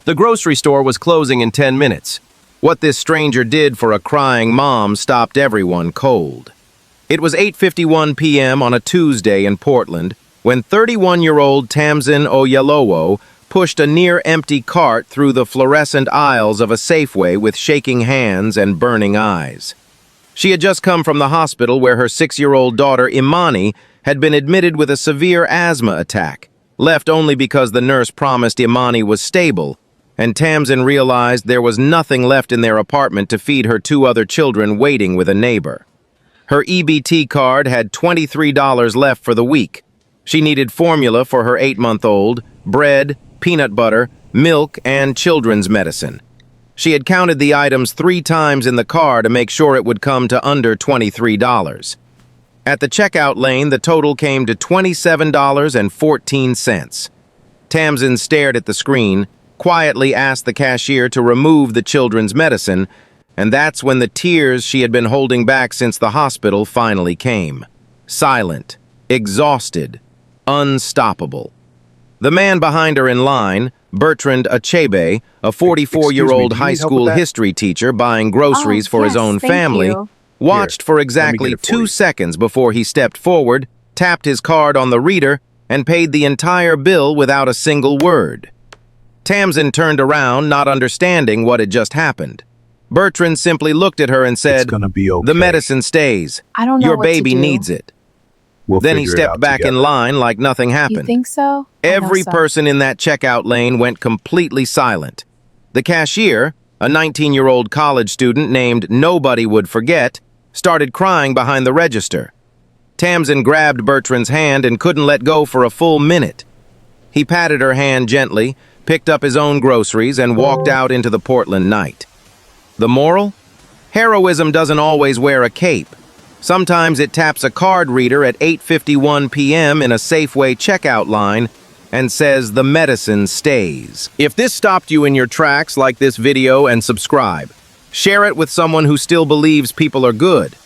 The grocery store was closing in 10 minutes. What this stranger did for a crying mom stopped everyone cold. It was 8:51 p.m. on a Tuesday in Portland when 31-year-old Tamsin Oyelowo pushed a near-empty cart through the fluorescent aisles of a Safeway with shaking hands and burning eyes. She had just come from the hospital where her 6-year-old daughter Imani had been admitted with a severe asthma attack, left only because the nurse promised Imani was stable, and Tamsin realized there was nothing left in their apartment to feed her 2 other children waiting with a neighbor. Her EBT card had $23 left for the week. She needed formula for her 8-month-old, bread, peanut butter, milk, and children's medicine. She had counted the items 3 times in the car to make sure it would come to under $23. At the checkout lane, the total came to $27.14. Tamsin stared at the screen, quietly asked the cashier to remove the children's medicine, and that's when the tears she had been holding back since the hospital finally came. Silent, exhausted, unstoppable. The man behind her in line, Bertrand Achebe, a 44-year-old high school history teacher buying groceries for his own family, watched for exactly 2 seconds before he stepped forward, tapped his card on the reader, and paid the entire bill without a single word. Tamsin turned around, not understanding what had just happened. Bertrand simply looked at her and said, "It's gonna be okay. The medicine stays. I don't know Your what to baby do. needs it." We'll Then he figure it stepped out back in together." line like nothing You happened. think so? I know Every so. person in that checkout lane went completely silent. The cashier, a 19-year-old college student named Nobody Would Forget, started crying behind the register. Tamsin grabbed Bertrand's hand and couldn't let go for a full minute. He patted her hand gently, picked up his own groceries, and walked out into the Portland night. The moral? Heroism doesn't always wear a cape. Sometimes it taps a card reader at 8:51 p.m. in a Safeway checkout line and says the medicine stays. If this stopped you in your tracks, like this video and subscribe. Share it with someone who still believes people are good.